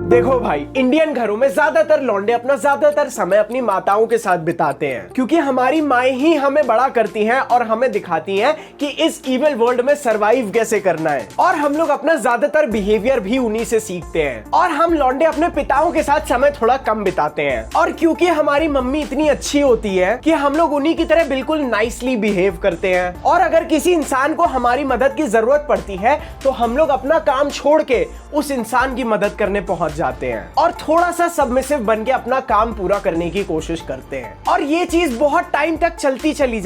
देखो भाई, इंडियन घरों में ज्यादातर लौंडे अपना ज्यादातर समय अपनी माताओं के साथ बिताते हैं, क्योंकि हमारी माएं ही हमें बड़ा करती हैं और हमें दिखाती हैं कि इस इविल वर्ल्ड में सरवाइव कैसे करना है। और हम लोग अपना ज्यादातर बिहेवियर भी उन्हीं से सीखते हैं। और हम लौंडे अपने पिताओं के साथ समय थोड़ा कम बिताते हैं, और क्योंकि हमारी मम्मी इतनी अच्छी होती है कि हम लोग उन्हीं की तरह बिल्कुल नाइसली बिहेव करते हैं। और अगर किसी इंसान को हमारी मदद की जरूरत पड़ती है तो हम लोग अपना काम छोड़ के उस इंसान की मदद करने पहुंच जाते हैं और थोड़ा सा सबमिसिव बन के अपना काम पूरा करने की कोशिश करते हैं। और ये चीज बहुत टाइम तक चलती चली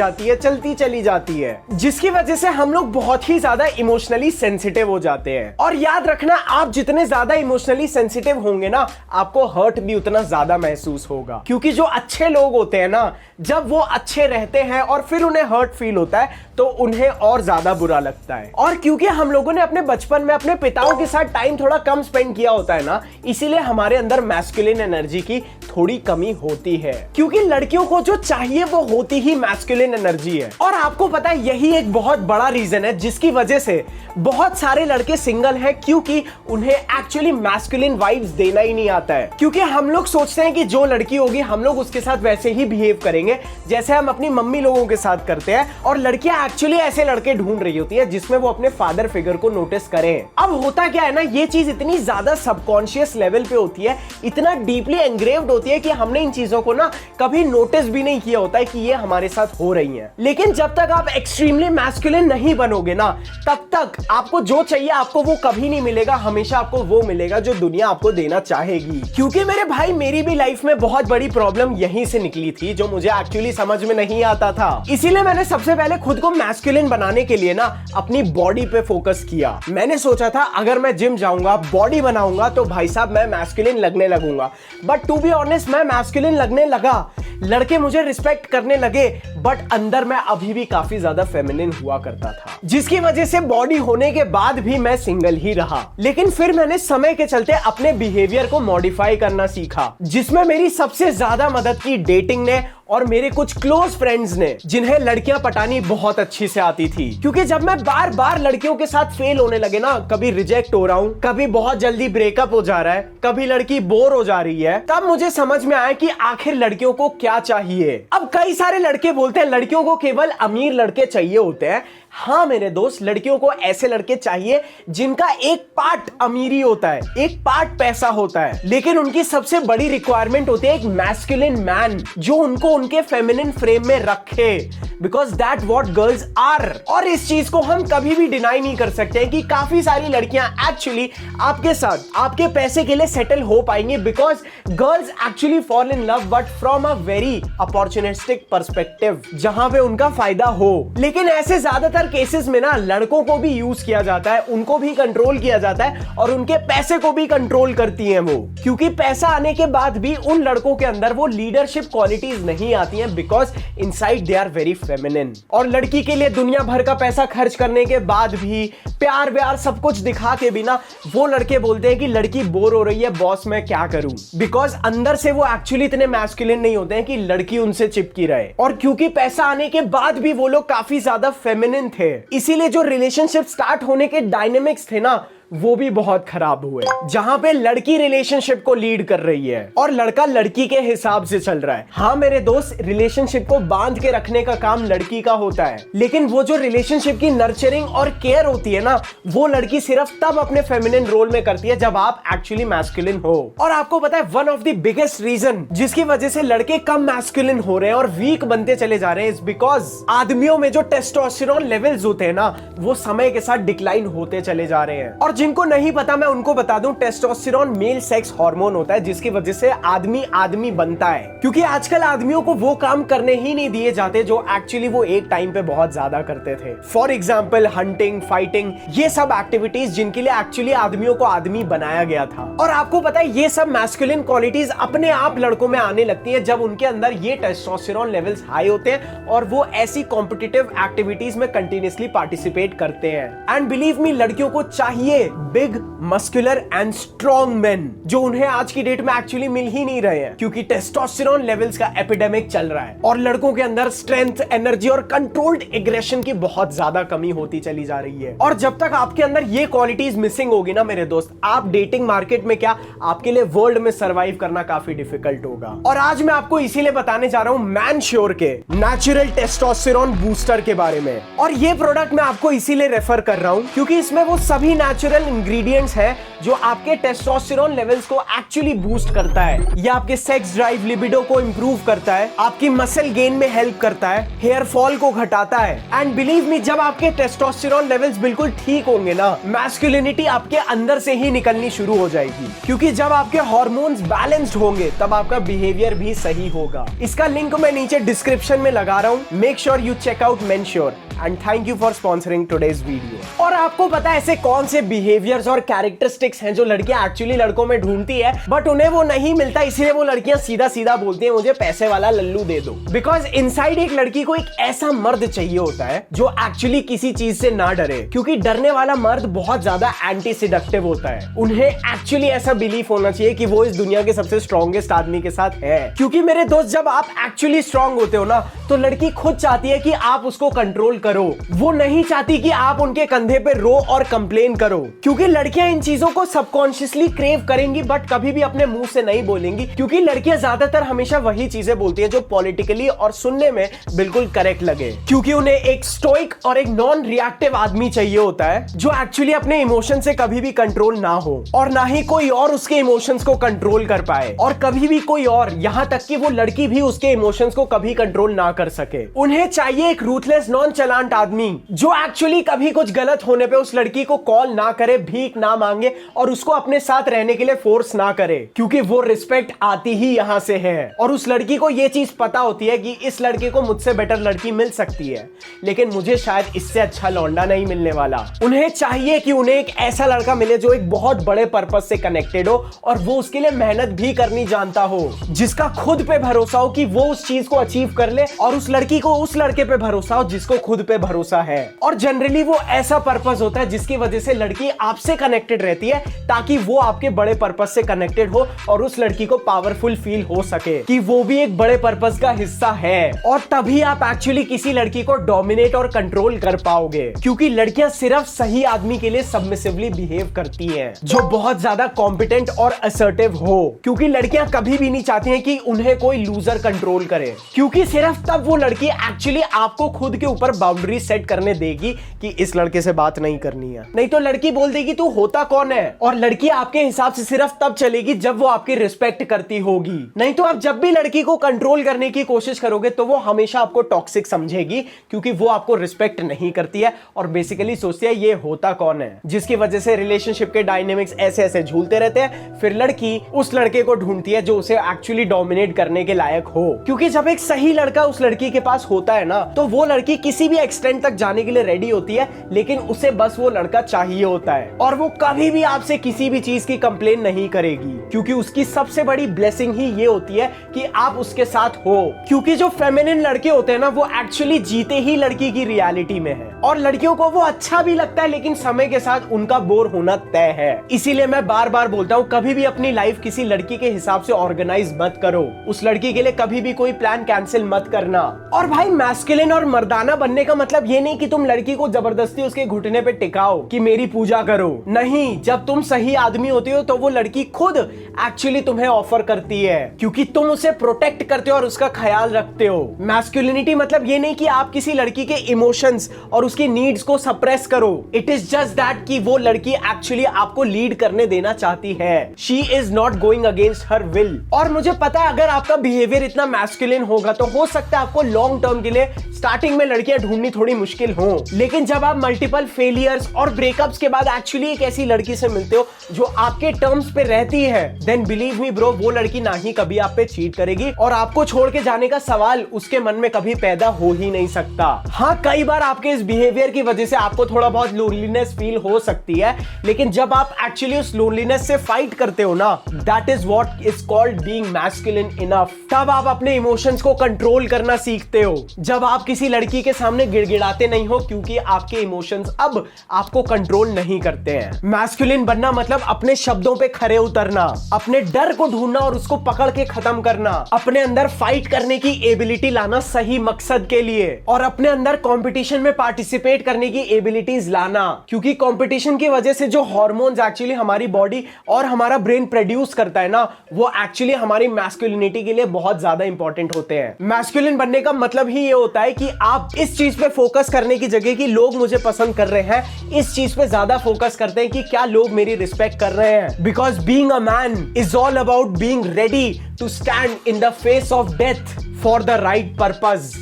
जाती है, जिसकी वजह से हम लोग बहुत ही ज्यादा इमोशनली सेंसिटिव हो जाते हैं। और याद रखना, आप जितने ज्यादा इमोशनली सेंसिटिव होंगे ना, आपको हर्ट भी उतना ज्यादा महसूस होगा। क्योंकि जो अच्छे लोग होते हैं ना, जब वो अच्छे रहते हैं और फिर उन्हें हर्ट फील होता है तो उन्हें और ज्यादा बुरा लगता है। और क्योंकि हम लोगों ने अपने बचपन में अपने पिताओं के साथ टाइम थोड़ा कम स्पेंड किया होता है ना, इसीलिए हमारे अंदर मैस्कुलिन एनर्जी की थोड़ी कमी होती है। क्योंकि लड़कियों को जो चाहिए वो होती ही मैस्कुलिन एनर्जी है। और आपको पता है, यही एक बहुत बड़ा रीजन है जिसकी वजह से बहुत सारे लड़के सिंगल हैं, क्योंकि उन्हें एक्चुअली मैस्कुलिन वाइब्स देना ही नहीं आता है। क्योंकि हम लोग सोचते हैं कि जो लड़की होगी हम लोग उसके साथ वैसे ही बिहेव करेंगे जैसे हम अपनी मम्मी लोगों के साथ करते हैं। और लड़कियां एक्चुअली ऐसे लड़के ढूंढ रही होती है जिसमें वो अपने फादर फिगर को नोटिस करें। अब होता क्या है ना, ये चीज इतनी ज्यादा सबकॉन्शियस लेवल पे होती है, इतना डीपली एंग्रेव्ड होती है कि हमने इन चीजों को ना कभी नोटिस भी नहीं किया होता है कि ये हमारे साथ हो रही हैं। लेकिन जब तक आप एक्सट्रीमली मैस्कुलिन नहीं बनोगे ना, तब तक आपको जो चाहिए आपको वो कभी नहीं मिलेगा। हमेशा आपको वो मिलेगा जो दुनिया आपको देना चाहेगी। क्योंकि मेरे भाई, मेरी भी लाइफ में बहुत बड़ी प्रॉब्लम यहीं से निकली थी, जो मुझे एक्चुअली समझ में नहीं आता था। इसीलिए मैंने सबसे पहले खुद को मैस्कुलिन बनाने के लिए ना अपनी बॉडी पे फोकस किया। मैंने सोचा था अगर मैं जिम जाऊंगा, बॉडी बनाऊंगा, तो भाई साहब मैं मैस्कुलिन लगने लगूंगा। बट टू बी ऑनेस्ट, मैं मैस्कुलिन लगने लगा, लड़के मुझे रिस्पेक्ट करने लगे, बट अंदर मैं अभी भी काफी ज्यादा फेमिनिन हुआ करता था, जिसकी वजह से बॉडी होने के बाद भी मैं सिंगल ही रहा। लेकिन फिर मैंने समय के चलते अपने बिहेवियर को मॉडिफाई करना सीखा, जिसमें मेरी सबसे ज्यादा मदद की डेटिंग ने और मेरे कुछ क्लोज फ्रेंड्स ने, जिन्हें लड़कियां पटानी बहुत अच्छी से आती थी। क्योंकि जब मैं बार बार लड़कियों के साथ फेल होने लगे ना, कभी रिजेक्ट हो रहा हूं, कभी बहुत जल्दी ब्रेकअप हो जा रहा है, कभी लड़की बोर हो जा रही है, तब मुझे समझ में आया कि आखिर लड़कियों को क्या चाहिए। अब कई सारे लड़के बोलते हैं लड़कियों को केवल अमीर लड़के चाहिए होते हैं। हाँ मेरे दोस्त, लड़कियों को ऐसे लड़के चाहिए जिनका एक पार्ट अमीरी होता है, एक पार्ट पैसा होता है, लेकिन उनकी सबसे बड़ी रिक्वायरमेंट होती है एक मैस्कुलिन मैन जो उनको उनके फेमिनिन फ्रेम में रखे, because that what girls are. और इस चीज को हम कभी भी डिनाई नहीं कर सकते हैं कि काफी सारी लड़कियां एक्चुअली आपके साथ आपके पैसे के लिए सेटल हो पाएंगी, because girls actually fall in love but from a very opportunistic perspective, जहां पे उनका फायदा हो। लेकिन ऐसे ज्यादातर केसेस में ना लड़कों को भी यूज किया जाता है, उनको भी कंट्रोल किया जाता है और उनके पैसे को भी कंट्रोल करती हैं वो। क्योंकि पैसा आने के बाद भी उन लड़कों के अंदर वो लीडरशिप क्वालिटीज नहीं आती हैं, because inside they are very feminine. और लड़की के लिए दुनिया भर का पैसा खर्च करने के बाद भी, प्यार व्यार सब कुछ दिखा के भी ना, वो लड़के बोलते हैं कि लड़की बोर हो रही है, बॉस मैं क्या करूं। बिकॉज अंदर से वो एक्चुअली इतने मैस्कुलिन नहीं होते हैं कि लड़की उनसे चिपकी रहे। और क्योंकि पैसा आने के बाद भी वो लोग काफी ज्यादा फेमिनिन थे, इसीलिए जो रिलेशनशिप स्टार्ट होने के डायनेमिक्स थे ना, वो भी बहुत खराब हुए, जहां पे लड़की रिलेशनशिप को लीड कर रही है और लड़का लड़की के हिसाब से चल रहा है। हाँ मेरे दोस्त, रिलेशनशिप को बांध के रखने का काम लड़की का होता है, लेकिन वो जो रिलेशनशिप की नर्चरिंग और केयर होती है ना, वो लड़की सिर्फ तब अपने फेमिनिन रोल में करती है जब आप एक्चुअली मैस्कुलिन हो। और आपको पता है, one of the biggest reason जिसकी वजह से लड़के कम मैस्कुलिन हो रहे हैं और वीक बनते चले जा रहे हैं, इज बिकॉज आदमियों में जो टेस्टोस्टेरोन लेवल्स होते हैं ना, वो समय के साथ डिक्लाइन होते चले जा रहे हैं। और जिनको नहीं पता मैं उनको बता दूं, टेस्टोस्टेरोन मेल सेक्स हार्मोन होता है जिसकी वजह से आदमी आदमी बनता है। क्योंकि आजकल आदमियों को वो काम करने ही नहीं दिए जाते जो एक्चुअली वो एक टाइम पे बहुत ज्यादा करते थे। फॉर एग्जाम्पल हंटिंग, फाइटिंग, ये सब एक्टिविटीज जिनके लिए एक्चुअली आदमियों को आदमी बनाया गया था। और आपको पता है, ये सब मैस्कुलिन क्वालिटीज अपने आप लड़कों में आने लगती है जब उनके अंदर ये टेस्टोस्टेरोन लेवल्स हाई होते हैं और वो ऐसी कॉम्पिटिटिव एक्टिविटीज में कंटिन्यूअसली पार्टिसिपेट करते हैं। एंड बिलीव मी, लड़कियों को चाहिए big, muscular and strong main, जो उन्हें आज की डेट में एक्चुअली मिल ही नहीं रहे हैं, क्योंकि टेस्टोस्टेरोन लेवल्स का एपिडेमिक चल रहा है और लड़कों के अंदर स्ट्रेंथ, एनर्जी और कंट्रोल्ड एग्रेशन की बहुत ज्यादा कमी होती चली जा रही है। और जब तक आपके अंदर ये क्वालिटीज मिसिंग होगी ना मेरे दोस्त, आप डेटिंग मार्केट में क्या, आपके लिए वर्ल्ड में सर्वाइव करना काफी डिफिकल्ट होगा। और आज मैं आपको इसीलिए बताने जा रहा हूं मैनश्योर के नेचुरल टेस्टोस्टेरोन बूस्टर के बारे में। और ये प्रोडक्ट मैं आपको इसीलिए रेफर कर रहा हूं क्योंकि इसमें वो सभी नेचुरल इंग्रेडिएंट्स हैं जो आपके टेस्टोस्टेरोन लेवल्स को एक्चुअली बूस्ट करता है। ये आपके सेक्स ड्राइव, लिबिडो को इंप्रूव करता है, आपकी मसल गेन में हेल्प करता है, हेयर फॉल को घटाता है। एंड बिलीव मी, जब आपके टेस्टोस्टेरोन लेवल्स बिल्कुल ठीक होंगे ना, मैस्कुलिनिटी आपके अंदर से ही निकलनी शुरू हो जाएगी। क्योंकि जब आपके हार्मोन्स बैलेंस्ड होंगे तब आपका बिहेवियर भी सही होगा। इसका लिंक मैं नीचे डिस्क्रिप्शन में लगा रहा हूं। Make sure you check out Mensure and thank you for sponsoring today's video. और आपको पता है ऐसे कौन से बिहेवियर्स और कैरेक्टरिस्टिक्स हैं जो लड़कियां एक्चुअली लड़कों में ढूंढती है बट उन्हें वो नहीं मिलता, इसलिए वो लड़कियां सीधा सीधा बोलती हैं मुझे पैसे वाला लल्लू दे दो। बिकॉज इनसाइड एक लड़की को एक ऐसा मर्द चाहिए होता है जो एक्चुअली किसी चीज से ना डरे, क्योंकि डरने वाला मर्द बहुत ज्यादा एंटी सिडक्टिव होता है। उन्हें एक्चुअली ऐसा बिलीफ होना चाहिए कि वो इस दुनिया के सबसे स्ट्रॉन्गेस्ट आदमी के साथ है। क्योंकि मेरे दोस्त, जब आप एक्चुअली स्ट्रांग होते हो ना, तो लड़की खुद चाहती है कि आप उसको कंट्रोल करो। वो नहीं चाहती कि आप उनके कंधे पे रो और कंप्लेन करो, क्योंकि लड़कियां इन चीजों को सबकॉन्शियसली क्रेव करेंगी बट कभी भी अपने मुंह से नहीं बोलेंगी, क्योंकि लड़कियां ज्यादातर हमेशा वही चीजें बोलती है जो पॉलिटिकली और सुनने में बिल्कुल करेक्ट लगे। क्योंकि उन्हें एक स्टोइक और एक नॉन रिएक्टिव आदमी चाहिए होता है जो एक्चुअली अपने इमोशन से कभी भी कंट्रोल ना हो और ना ही कोई और उसके इमोशंस को कंट्रोल कर पाए, और कभी भी कोई और, यहां तक कि वो लड़की भी उसके इमोशंस को कभी कंट्रोल ना कर सके। उन्हें चाहिए एक रूथलेस, नॉन चलांट आदमी जो एक्चुअली कभी कुछ गलत होने पे उस लड़की को कॉल ना करे, भीख ना मांगे और उसको अपने साथ रहने के लिए फोर्स ना करे, क्योंकि वो रिस्पेक्ट आती ही यहां से है। और उस लड़की को ये चीज पता होती है कि इस लड़के को मुझसे बेटर लड़की मिल सकती है, लेकिन मुझे शायद इससे अच्छा लौंडा नहीं मिलने वाला। उन्हें चाहिए कि उन्हें एक ऐसा लड़का मिले जो एक बहुत बड़े पर्पस से कनेक्टेड हो और वो उसके लिए मेहनत भी करनी जानता हो, जिसका खुद पे भरोसा हो कि वो उस चीज को अचीव कर ले, और उस लड़की को उस लड़के पे भरोसा हो जिसको खुद पे भरोसा है। और जनरली वो ऐसा पर्पस होता है जिसकी वजह से लड़की आपसे कनेक्टेड रहती है, ताकि वो आपके बड़े पर्पस से कनेक्टेड हो और उस लड़की को पावरफुल फील हो सके कि वो भी एक बड़े पर्पस का हिस्सा है। और तभी आप एक्चुअली किसी लड़की को डोमिनेट और कंट्रोल कर पाओगे, क्योंकि लड़कियां सिर्फ सही आदमी के लिए सबमिसिवली बिहेव करती हैं, जो बहुत ज्यादा कॉम्पिटेंट और असर्टिव हो। क्योंकि लड़कियां कभी भी नहीं चाहती हैं कि उन्हें कोई लूजर कंट्रोल करे, क्योंकि सिर्फ तब वो लड़की एक्चुअली आपको खुद के ऊपर बाउंड्री सेट करने देगी कि इस लड़के से बात नहीं करनी है। नहीं तो लड़की बोल देगी तू होता कौन है, और लड़की आपके हिसाब से सिर्फ तब चलेगी जब वो आपकी रिस्पेक्ट करती होगी। नहीं तो आप जब भी लड़की को कंट्रोल करने की कोशिश करोगे तो वो हमेशा आपको टॉक्सिक समझेगी, क्योंकि वो आपको रिस्पेक्ट नहीं करती है और बेसिकली सोचती है ये होता कौन है, जिसकी वजह से रिलेशनशिप के डायनेमिक्स ऐसे ऐसे झूलते रहते हैं। फिर लड़की उस लड़के को ढूंढती है जो उसे एक्चुअली डोमिनेट करने के लायक हो, क्योंकि जब एक सही लड़का उस लड़की के पास होता है ना, तो वो लड़की किसी भी एक्सटेंट तक जाने के लिए रेडी होती है, लेकिन उसे बस वो लड़का चाहिए होता है। और वो कभी भी आपसे किसी भी चीज की कंप्लेन नहीं करेगी, क्योंकि उसकी सबसे बड़ी ब्लेसिंग ही ये होती है कि आप उसके साथ हो। क्योंकि जो फेमिनिन लड़के होते हैं ना, वो एक्चुअली जीते ही लड़की की रियलिटी में है, और लड़कियों को वो अच्छा भी लगता है, लेकिन समय के साथ उनका बोर होना तय है। इसीलिए मैं बार बार बोलता हूँ, कभी भी अपनी लाइफ किसी लड़की के हिसाब से ऑर्गेनाइज मत करो। उस लड़की के लिए कभी भी कोई प्लान कैंसिल मत करना। और भाई, मैस्कुलिन और मर्दाना बनने का मतलब ये नहीं कि तुम लड़की को जबरदस्ती उसके घुटने पे टिकाओ कि मेरी पूजा करो। नहीं, जब तुम सही आदमी होते हो तो वो लड़की खुद एक्चुअली तुम्हें ऑफर करती है, क्योंकि तुम उसे प्रोटेक्ट करते हो और उसका ख्याल रखते हो। मैस्कुलिनिटी मतलब ये नहीं कि आप किसी लड़की के इमोशंस और उसकी नीड्स को सप्रेस करो। इट इज जस्ट दैट कि वो लड़की एक्चुअली आपको लीड करने देना चाहती है। She is not going against her will. और मुझे पता है, अगर आपका बिहेवियर इतना मैस्कुलिन होगा तो हो सकता है आपको लॉन्ग टर्म के लिए स्टार्टिंग में लड़कियां ढूंढनी थोड़ी मुश्किल हो, लेकिन जब आप मल्टीपल फेलियर्स और ब्रेकअप्स के बाद एक्चुअली एक ऐसी लड़की से मिलते हो जो आपके टर्म्स पे रहती है, देन बिलीव मी ब्रो, वो लड़की ना ही कभी आप पे चीट करेगी और आपको छोड़ के जाने का सवाल उसके मन में कभी पैदा हो ही नहीं सकता। हाँ, कई बार आपके इस बिहेवियर की वजह से आपको थोड़ा बहुत लोनलीनेस फील हो सकती है, लेकिन जब आप एक्चुअली उस लोनलीनेस से फाइट करते हो ना, that is what is called being masculine enough. तब आप अपने इमोशंस को कंट्रोल करना सीखते हो। जब आप किसी लड़की के सामने गिड़गिड़ाते नहीं हो क्योंकि आपके इमोशंस अब आपको कंट्रोल नहीं करते हैं। मैस्कुलिन बनना मतलब अपने शब्दों पे खरे उतरना, अपने डर को ढूंढना और उसको पकड़ के खत्म करना, अपने अंदर फाइट करने की एबिलिटी लाना सही मकसद के लिए, और अपने अंदर कंपटीशन में पार्टिसिपेट करने की एबिलिटीज लाना। क्योंकि कंपटीशन की वजह से जो हार्मोन्स एक्चुअली हमारी बॉडी और हमारा ब्रेन प्रोड्यूस करता है ना, वो एक्चुअली हमारी मैस्कुलिनिटी के लिए बहुत ज्यादा इंपॉर्टेंट होते हैं। मैस्कुलिन बनने का मतलब ही ये होता है कि आप इस चीज पे फोकस करने की जगह कि लोग मुझे पसंद कर रहे हैं, इस चीज पे ज्यादा फोकस करते हैं कि क्या लोग मेरी रिस्पेक्ट कर रहे हैं। Because being a man is all about being ready to stand in the face of death for the right purpose.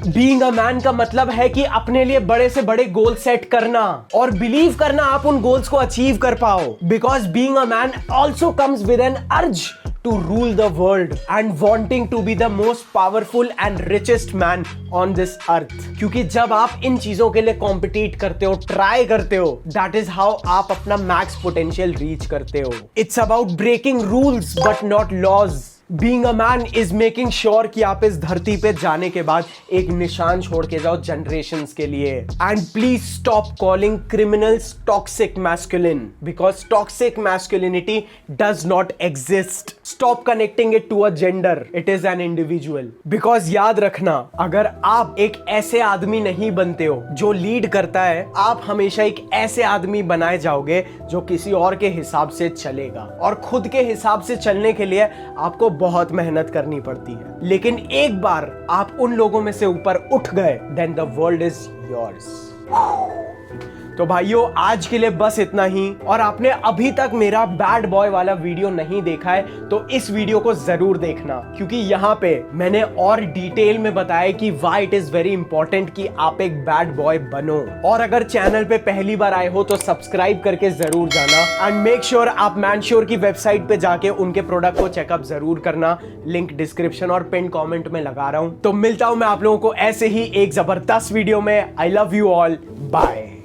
Being a man का मतलब है कि अपने लिए बड़े से बड़े गोल सेट करना और बिलीव करना आप उन गोल्स को अचीव कर पाओ। Because being a man also comes with N अर्ज to rule the world and wanting to be the most powerful and richest man on this earth। क्योंकि जब आप इन चीजों के लिए कॉम्पिटिट करते हो, ट्राई करते हो, that is how आप अपना मैक्स पोटेंशियल रीच करते हो। It's about breaking rules but not laws। Being a man is making sure कि आप इस धरती पे जाने के बाद एक निशान छोड़ के जाओ जनरेशंस के लिए। And please stop calling criminals toxic masculine because toxic masculinity does not exist। Stop connecting it to a gender, it is an individual। Because याद रखना, अगर आप एक ऐसे आदमी नहीं बनते हो जो लीड करता है, आप हमेशा एक ऐसे आदमी बनाए जाओगे जो किसी और के हिसाब से चलेगा। और खुद के हिसाब से चलने के लिए आपको बहुत मेहनत करनी पड़ती है, लेकिन एक बार आप उन लोगों में से ऊपर उठ गए, then the world is yours. तो भाइयों, आज के लिए बस इतना ही। और आपने अभी तक मेरा बैड बॉय वाला वीडियो नहीं देखा है तो इस वीडियो को जरूर देखना, क्योंकि यहाँ पे मैंने और डिटेल में बताया कि why it is very important कि आप एक बैड बॉय बनो। और अगर चैनल पे पहली बार आए हो तो सब्सक्राइब करके जरूर जाना एंड मेक श्योर आप मैनश्योर की वेबसाइट पे जाके उनके प्रोडक्ट को चेकअप जरूर करना। लिंक डिस्क्रिप्शन और पिन कॉमेंट में लगा रहा हूं। तो मिलता हूं मैं आप लोगों को ऐसे ही एक जबरदस्त वीडियो में। I love you all, bye.